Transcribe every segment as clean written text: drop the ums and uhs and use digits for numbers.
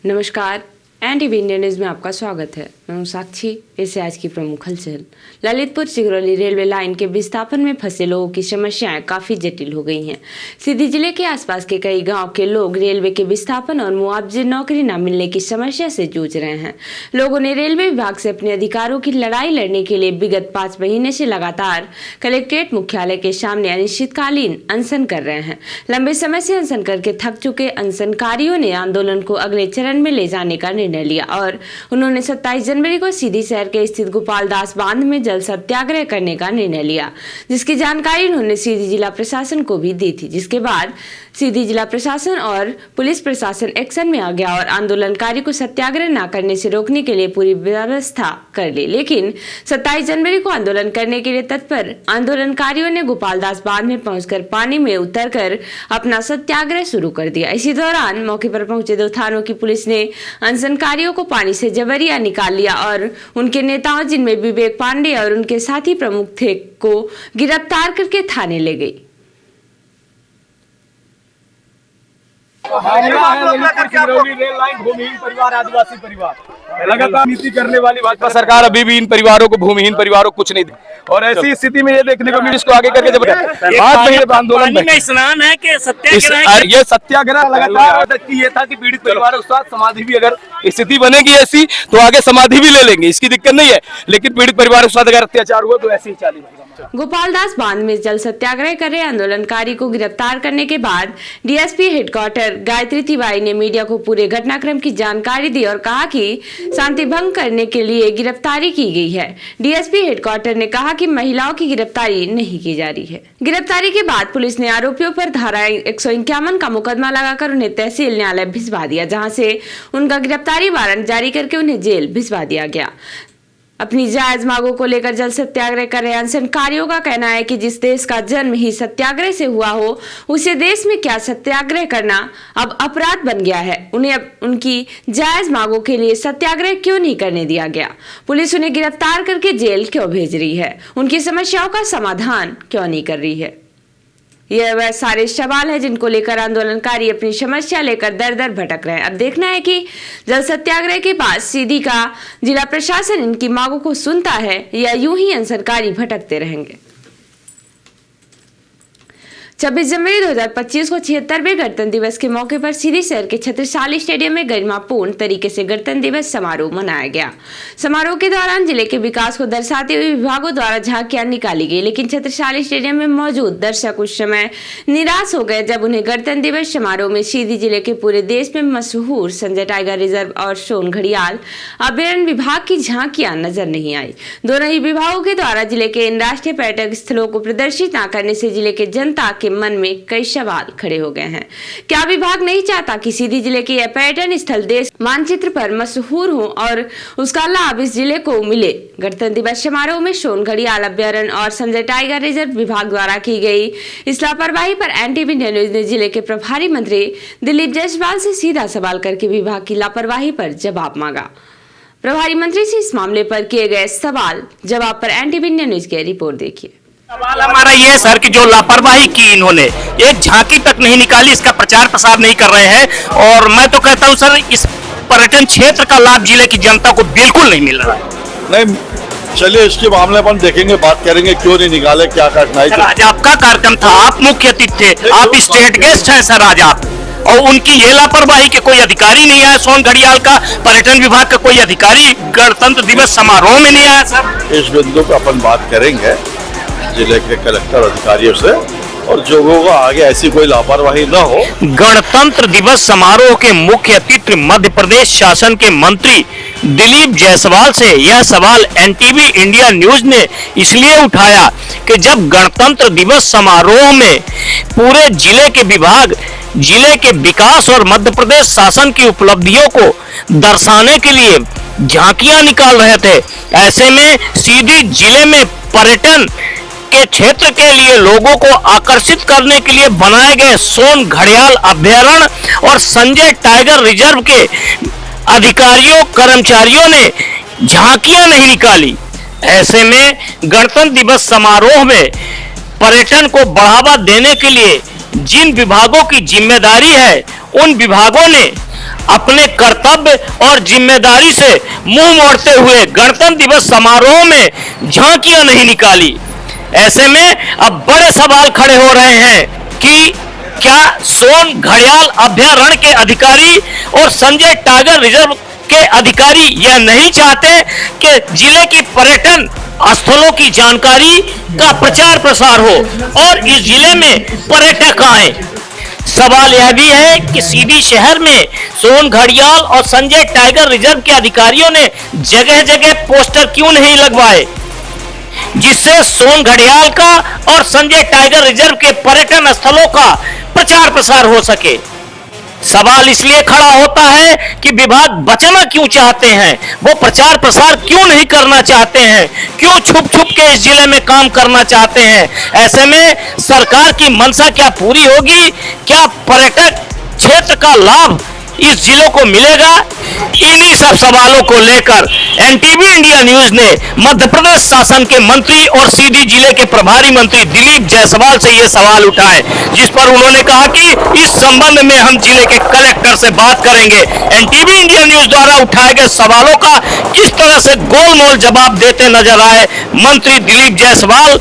नमस्कार, NTV India news में आपका स्वागत है। मैं हूं साक्षी। ऐसे आज की प्रमुख हलचल। ललितपुर चिगरौली रेलवे लाइन के विस्थापन में फंसे लोगों की समस्याएं काफी जटिल हो गई हैं। सीधी जिले के आसपास के कई गांव के लोग रेलवे के विस्थापन और मुआवजे नौकरी न मिलने की समस्या से जूझ रहे हैं। लोगों ने रेलवे विभाग से अपने अधिकारों की लड़ाई लड़ने के लिए विगत 5 महीने से लगातार कलेक्ट्रेट मुख्यालय के सामने अनिश्चितकालीन अनशन कर रहे हैं। लंबे समय से अनशन करके थक चुके अनशनकारियों ने आंदोलन को अगले चरण में ले जाने का निर्णय लिया और उन्होंने 27 जनवरी को सीधी शहर के स्थित गोपालदास बांध में जल सत्याग्रह करने का निर्णय लिया, जिसकी जानकारी उन्होंने सीधी जिला प्रशासन को भी दी थी। जिसके बाद सीधी जिला प्रशासन और पुलिस प्रशासन एक्शन में आ गया और आंदोलनकारी को सत्याग्रह न करने से रोकने के लिए पूरी व्यवस्था कर ली। लेकिन 27 जनवरी को आंदोलन करने के लिए तत्पर आंदोलनकारियों ने गोपालदास बांध में पहुंचकर पानी में उतरकर अपना सत्याग्रह शुरू कर दिया। इसी दौरान मौके पर पहुंचे 2 थानों की पुलिस ने अनशनकारियों को पानी से जबरिया निकाल लिया और उनके नेताओं, जिनमें विवेक पांडे और उनके साथी प्रमुख थे, को गिरफ्तार करके थाने ले गई। रेल लाइन भूमिहीन परिवार, आदिवासी परिवार, लगातार नीति करने वाली भाजपा सरकार अभी भी इन परिवारों को, भूमिहीन परिवारों को कुछ नहीं दी। और ऐसी स्थिति में ये देखने को मिली, इसको आगे करके जब 5 महीने आंदोलन में स्नान है कि सत्याग्रह, ये सत्याग्रह लगातार ये था कि पीड़ित परिवारों के साथ समाधि भी, अगर स्थिति बनेगी ऐसी तो आगे समाधि भी ले लेंगे, इसकी दिक्कत नहीं है। लेकिन पीड़ित परिवारों के साथ अगर अत्याचार हुआ तो ऐसे ही चालू रहेगा। गोपालदास बांध में जल सत्याग्रह कर रहे आंदोलनकारी को गिरफ्तार करने के बाद डीएसपी हेडक्वार्टर गायत्री तिवारी ने मीडिया को पूरे घटनाक्रम की जानकारी दी और कहा कि शांति भंग करने के लिए गिरफ्तारी की गई है। डीएसपी हेडक्वार्टर ने कहा कि महिलाओं की गिरफ्तारी नहीं की जा रही है। गिरफ्तारी के बाद पुलिस ने आरोपियों पर धारा 151 का मुकदमा लगाकर उन्हें तहसील न्यायालय भिजवा दिया, जहां से उनका गिरफ्तारी वारंट जारी करके उन्हें जेल भिजवा दिया गया। अपनी जायज मांगों को लेकर जल सत्याग्रह कर रहे अनशनकारियों का कहना है कि जिस देश का जन्म ही सत्याग्रह से हुआ हो, उसे देश में क्या सत्याग्रह करना अब अपराध बन गया है। उन्हें अब उनकी जायज मांगों के लिए सत्याग्रह क्यों नहीं करने दिया गया? पुलिस उन्हें गिरफ्तार करके जेल क्यों भेज रही है? उनकी समस्याओं का समाधान क्यों नहीं कर रही है? यह वह सारे सवाल है जिनको लेकर आंदोलनकारी अपनी समस्या लेकर दर दर भटक रहे हैं। अब देखना है कि जल सत्याग्रह के बाद सीधी का जिला प्रशासन इनकी मांगों को सुनता है या यूं ही अनशनकारी भटकते रहेंगे। 26 जनवरी 2025 को 76वें गणतंत्र दिवस के मौके पर सीधी शहर के छत्रसाली स्टेडियम में गरिमापूर्ण तरीके से गणतंत्र दिवस समारोह मनाया गया। समारोह के दौरान जिले के विकास को दर्शाते हुए विभागों द्वारा झांकियां निकाली गई, लेकिन छत्रसाली स्टेडियम में मौजूद दर्शक उस समय निराश हो गए जब उन्हें गणतंत्र दिवस समारोह में सीधी जिले के पूरे देश में मशहूर संजय टाइगर रिजर्व और सोन घड़ियाल अभयारण्य विभाग की झांकियां नजर नहीं आई। दोनों ही विभागों के द्वारा जिले के इन राष्ट्रीय पर्यटक स्थलों को प्रदर्शित न करने से जिले के जनता के मन में कई सवाल खड़े हो गए हैं। क्या विभाग नहीं चाहता कि सीधी जिले के यह पर्यटन स्थल देश मानचित्र पर मशहूर हो और उसका लाभ इस जिले को मिले? गणतंत्र दिवस समारोह में सोन घड़ियाल अभयारण्य और संजय टाइगर रिजर्व विभाग द्वारा की गई इस लापरवाही पर एनटीवी इंडिया न्यूज ने जिले के प्रभारी मंत्री दिलीप जायसवाल से सीधा सवाल करके विभाग की लापरवाही पर जवाब मांगा। प्रभारी मंत्री से इस मामले पर किए गए सवाल जवाब पर एनटीवी इंडिया न्यूज की रिपोर्ट देखिए। सवाल हमारा ये सर कि जो लापरवाही की इन्होंने, एक झांकी तक नहीं निकाली, इसका प्रचार प्रसार नहीं कर रहे हैं। और मैं तो कहता हूँ सर, इस पर्यटन क्षेत्र का लाभ जिले की जनता को बिल्कुल नहीं मिल रहा है। नहीं, चलिए इसके मामले पर देखेंगे, बात करेंगे क्यों नहीं निकाले, क्या कठिनाई थी। आज आपका कार्यक्रम था, आप मुख्य अतिथि थे, आप स्टेट गेस्ट हैं सर आज आप, और उनकी ये लापरवाही के कोई अधिकारी नहीं आया। सोन घड़ियाल का पर्यटन विभाग का कोई अधिकारी गणतंत्र दिवस समारोह में नहीं आया सर। इस बिंदु पर अपन बात करेंगे जिले के कलेक्टर अधिकारियों से, और जो होगा आगे ऐसी कोई लापरवाही न हो। गणतंत्र दिवस समारोह के मुख्य अतिथि मध्य प्रदेश शासन के मंत्री दिलीप जायसवाल से यह सवाल एनटीवी इंडिया न्यूज ने इसलिए उठाया कि जब गणतंत्र दिवस समारोह में पूरे जिले के विभाग जिले के विकास और मध्य प्रदेश शासन की उपलब्धियों को दर्शाने के लिए झांकियां निकाल रहे थे, ऐसे में सीधी जिले में पर्यटन के क्षेत्र के लिए लोगों को आकर्षित करने के लिए बनाए गए सोन घड़ियाल अभयारण्य और संजय टाइगर रिजर्व के अधिकारियों कर्मचारियों ने झांकियां नहीं निकाली। ऐसे में गणतंत्र दिवस समारोह में पर्यटन को बढ़ावा देने के लिए जिन विभागों की जिम्मेदारी है, उन विभागों ने अपने कर्तव्य और जिम्मेदारी से मुंह मोड़ते हुए गणतंत्र दिवस समारोह में झांकियां नहीं निकाली। ऐसे में अब बड़े सवाल खड़े हो रहे हैं कि क्या सोन घड़ियाल अभयारण्य के अधिकारी और संजय टाइगर रिजर्व के अधिकारी यह नहीं चाहते कि जिले की पर्यटन स्थलों की जानकारी का प्रचार प्रसार हो और इस जिले में पर्यटक आए। सवाल यह भी है कि सीधी शहर में सोन घड़ियाल और संजय टाइगर रिजर्व के अधिकारियों ने जगह जगह पोस्टर क्यों नहीं लगवाए जिससे सोन घड़ियाल का और संजय टाइगर रिजर्व के पर्यटन स्थलों का प्रचार प्रसार हो सके। सवाल इसलिए खड़ा होता है कि विभाग बचाना क्यों चाहते हैं, वो प्रचार प्रसार क्यों नहीं करना चाहते हैं, क्यों छुप छुप के इस जिले में काम करना चाहते हैं। ऐसे में सरकार की मंशा क्या पूरी होगी, क्या पर्यटक क्षेत्र का लाभ इस जिलों को मिलेगा? इन्हीं सब सवालों को लेकर एनटीवी इंडिया न्यूज ने मध्य प्रदेश शासन के मंत्री और सीधी जिले के प्रभारी मंत्री दिलीप जायसवाल से ये सवाल उठाए, जिस पर उन्होंने कहा कि इस संबंध में हम जिले के कलेक्टर से बात करेंगे। एनटीवी इंडिया न्यूज द्वारा उठाए गए सवालों का किस तरह से गोलमोल जवाब देते नजर आए मंत्री दिलीप जायसवाल।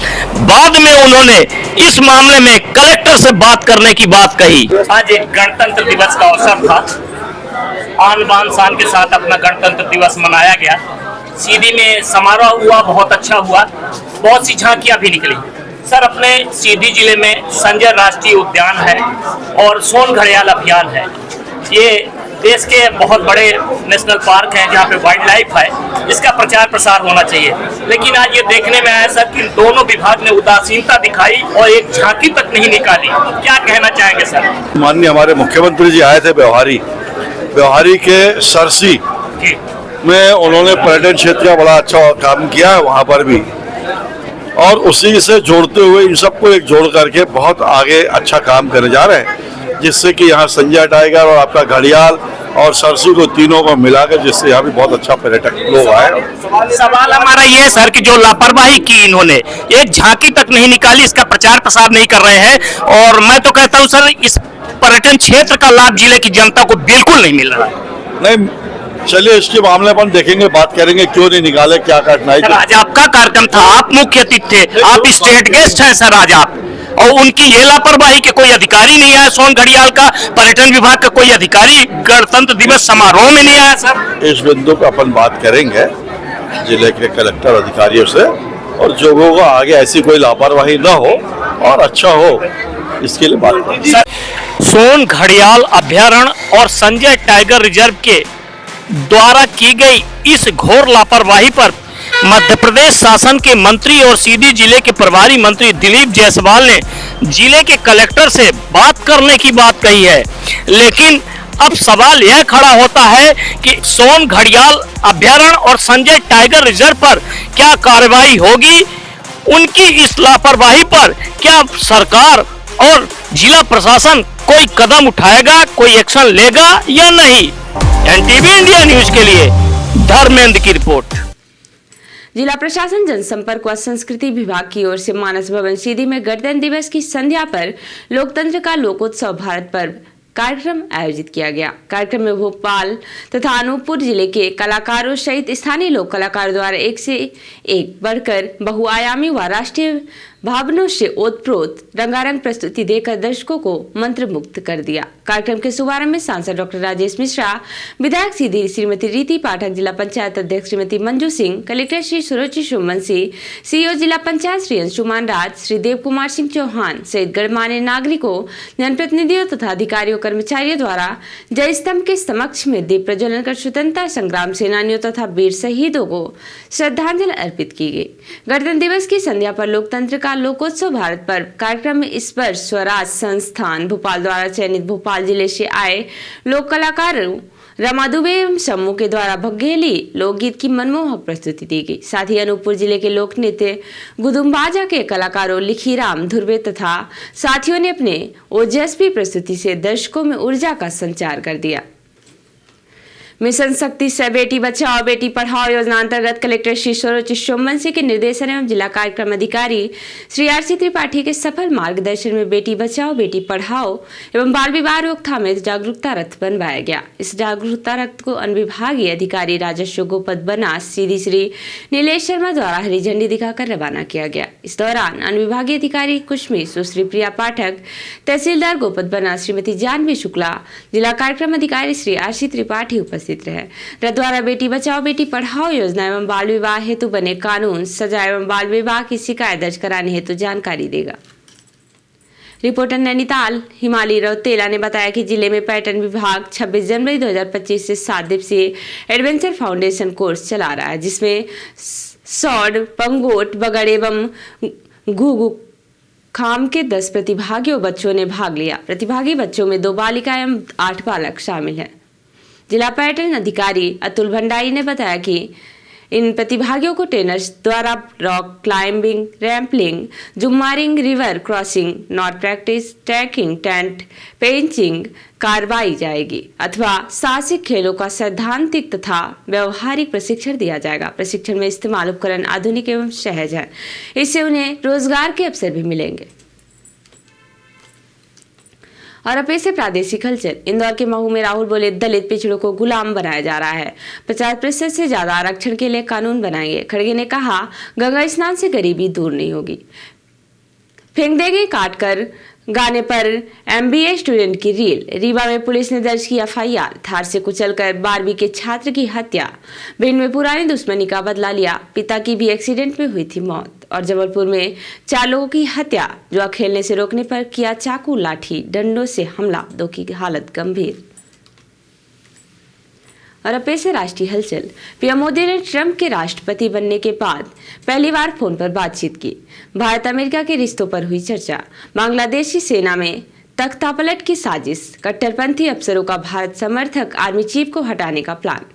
बाद में उन्होंने इस मामले में कलेक्टर से बात करने की बात कही। आज एक गणतंत्र दिवस का अवसर था, आन बान शान के साथ अपना गणतंत्र दिवस मनाया गया। सीधी में समारोह हुआ, बहुत अच्छा हुआ, बहुत सी झांकियां भी निकली। सर, अपने सीधी जिले में संजय राष्ट्रीय उद्यान है और सोन घड़ियाल अभियान है। ये देश के बहुत बड़े नेशनल पार्क हैं जहाँ पे वाइल्ड लाइफ है, इसका प्रचार प्रसार होना चाहिए। लेकिन आज ये देखने में आया सर कि दोनों विभाग ने उदासीनता दिखाई और एक झांकी तक नहीं निकाली। क्या कहना चाहेंगे सर? माननीय हमारे मुख्यमंत्री जी आए थे व्यवहारी के सरसी में, उन्होंने पर्यटन क्षेत्र का बड़ा अच्छा काम किया है वहाँ पर भी, और उसी से जोड़ते हुए इन सबको एक जोड़ करके बहुत आगे अच्छा काम करने जा रहे हैं, जिससे कि यहाँ संजय टाइगर और आपका घड़ियाल और सरसी को तीनों को मिलाकर, जिससे यहाँ भी बहुत अच्छा पर्यटक लोग आए। सवाल हमारा ये सर कि जो लापरवाही की इन्होंने, एक झांकी तक नहीं निकाली, इसका प्रचार प्रसार नहीं कर रहे हैं, और मैं तो कहता हूँ सर इस पर्यटन क्षेत्र का लाभ जिले की जनता को बिल्कुल नहीं मिल रहा है। नहीं, चलिए इसके मामले पर देखेंगे, बात करेंगे क्यों नहीं निकाले, क्या कठिनाई। आज आपका कार्यक्रम था, आप मुख्य अतिथि थे, आप स्टेट गेस्ट हैं सर आज आप, और उनकी ये लापरवाही के कोई अधिकारी नहीं आया, सोन घड़ियाल का पर्यटन विभाग का कोई अधिकारी गणतंत्र दिवस समारोह में नहीं आया सर। इस बिंदु पर अपन बात करेंगे जिले के कलेक्टर अधिकारियों से, और जो होगा आगे ऐसी कोई लापरवाही न हो और अच्छा हो, इसके लिए बात करेंगे। सोन घड़ियाल अभयारण्य और संजय टाइगर रिजर्व के द्वारा की गई इस घोर लापरवाही पर मध्य प्रदेश शासन के मंत्री और सीधी जिले के प्रभारी मंत्री दिलीप जायसवाल ने जिले के कलेक्टर से बात करने की बात कही है। लेकिन अब सवाल यह खड़ा होता है कि सोन घड़ियाल अभयारण्य और संजय टाइगर रिजर्व पर क्या कार्रवाई होगी, उनकी इस लापरवाही पर क्या सरकार और जिला प्रशासन कोई कदम उठाएगा, कोई एक्शन लेगा या नहीं। एनटीवी इंडिया न्यूज के लिए धर्मेंद्र की रिपोर्ट। जिला प्रशासन जनसंपर्क व संस्कृति विभाग की ओर से मानस भवन सीधी में गणतंत्र दिवस की संध्या पर लोकतंत्र का लोकोत्सव भारत पर्व कार्यक्रम आयोजित किया गया। कार्यक्रम में भोपाल तथा अनूपपुर जिले के कलाकारों सहित स्थानीय लोक कलाकारों द्वारा एक से एक बढ़कर बहुआयामी व राष्ट्रीय भावनाओं से ओतप्रोत रंगारंग प्रस्तुति देकर दर्शकों को मंत्रमुग्ध कर दिया। कार्यक्रम के शुभारंभ में सांसद डॉक्टर राजेश मिश्रा, विधायक सीधी श्रीमती रीति पाठक, जिला पंचायत अध्यक्ष श्रीमती मंजू सिंह, कलेक्टर श्री सुरुचि सुमनसी, सीईओ जिला पंचायत श्री अंशुमान राज, श्री देव कुमार सिंह चौहान सहित गणमान्य नागरिकों, जनप्रतिनिधियों तथा अधिकारियों कर्मचारियों द्वारा जय स्तंभ के समक्ष में दीप प्रज्वलन कर स्वतंत्रता संग्राम सेनानियों तथा वीर शहीदों को श्रद्धांजलि अर्पित की गई। गणतंत्र दिवस की संध्या पर लोकतंत्र का लोकोत्सव भारत पर्व कार्यक्रम में इस वर्ष स्वराज संस्थान भोपाल द्वारा चयनित भोपाल जिले से आए लोक कलाकारों रमा दुबे एवं समूह के द्वारा भगेली लोकगीत की मनमोहक प्रस्तुति दी गई। साथ ही अनूपपुर जिले के लोक नृत्य गुदुम्बाजा के कलाकारों लिखीराम धुर्वे तथा साथियों ने अपने ओजस्वी प्रस्तुति से दर्शकों में ऊर्जा का संचार कर दिया। मिशन शक्ति से बेटी बचाओ बेटी पढ़ाओ योजना अंतर्गत कलेक्टर श्री सरोज सोमवंशी के निर्देशन एवं जिला कार्यक्रम अधिकारी श्री आरसी त्रिपाठी के सफल मार्गदर्शन में बेटी बचाओ बेटी पढ़ाओ एवं बाल विवाह रोकथाम में जागरूकता रथ बनवाया गया। इस जागरूकता रथ को अनुविभागीय अधिकारी राजस्व गोपद बनास सीधी श्री नीलेश शर्मा द्वारा हरी झंडी दिखाकर रवाना किया गया। इस दौरान अनुविभागीय अधिकारी कुश्मी सुश्री प्रिया पाठक, तहसीलदार गोपद बनास श्रीमती जानवी शुक्ला, जिला कार्यक्रम अधिकारी श्री आरसी त्रिपाठी उपस्थित रहे। रथ द्वारा बेटी बचाओ बेटी पढ़ाओ योजना एवं बाल विवाह हेतु बने कानून, सजा एवं बाल विवाह की शिकायत दर्ज कराने हेतु जानकारी देगा। रिपोर्टर नैनीताल हिमाली रौतेला ने बताया कि जिले में पर्यटन विभाग 26 जनवरी 2025 से 7 दिवसीय एडवेंचर फाउंडेशन कोर्स चला रहा है, जिसमें सौड़, पंगोट, बगड़ एवं घुघु खाम के 10 प्रतिभागियों बच्चों ने भाग लिया। प्रतिभागी बच्चों में 2 बालिका एवं 8 बालक शामिल हैं। जिला पर्यटन अधिकारी अतुल भंडारी ने बताया कि इन प्रतिभागियों को ट्रेनर्स द्वारा rock climbing, rappelling, jumaring, river crossing, knot practice, trekking, tent pitching करवाई जाएगी अथवा साहसिक खेलों का सैद्धांतिक तथा व्यवहारिक प्रशिक्षण दिया जाएगा। प्रशिक्षण में इस्तेमाल उपकरण आधुनिक एवं सहज है। इससे उन्हें रोजगार के अवसर भी मिलेंगे। और अब से प्रादेशिक हलचल। इंदौर के महू में राहुल बोले दलित पिछड़ों को गुलाम बनाया जा रहा है। 50% से ज्यादा आरक्षण के लिए कानून बनाएंगे। खड़गे ने कहा गंगा स्नान से गरीबी दूर नहीं होगी। फेंक देंगे काट कर गाने पर MBA स्टूडेंट की रील। रीवा में पुलिस ने दर्ज की FIR। थार से कुचलकर 12वीं के छात्र की हत्या। भिंड में पुरानी दुश्मनी का बदला लिया। पिता की भी एक्सीडेंट में हुई थी मौत। और जबलपुर में 4 लोगों की हत्या। जुआ खेलने से रोकने पर किया चाकू लाठी डंडों से हमला। 2 की हालत गंभीर। और अब से राष्ट्रीय हलचल। पीएम मोदी ने ट्रंप के राष्ट्रपति बनने के बाद पहली बार फोन पर बातचीत की। भारत अमेरिका के रिश्तों पर हुई चर्चा। बांग्लादेशी सेना में तख्तापलट की साजिश। कट्टरपंथी अफसरों का भारत समर्थक आर्मी चीफ को हटाने का प्लान।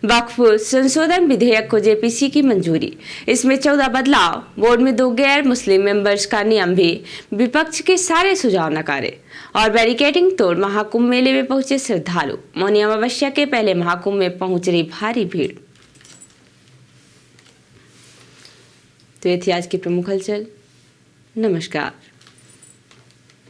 वक्फ संशोधन विधेयक को JPC की मंजूरी। इसमें 14 बदलाव। बोर्ड में 2 गैर मुस्लिम मेंबर्स का नियम भी। विपक्ष के सारे सुझाव नकारे। और बैरिकेडिंग तोड़ महाकुंभ मेले में पहुंचे श्रद्धालु। मौनी अमावस्या के पहले महाकुंभ में पहुंच रही भारी भीड़। तो ये थी आज की प्रमुख हलचल। नमस्कार।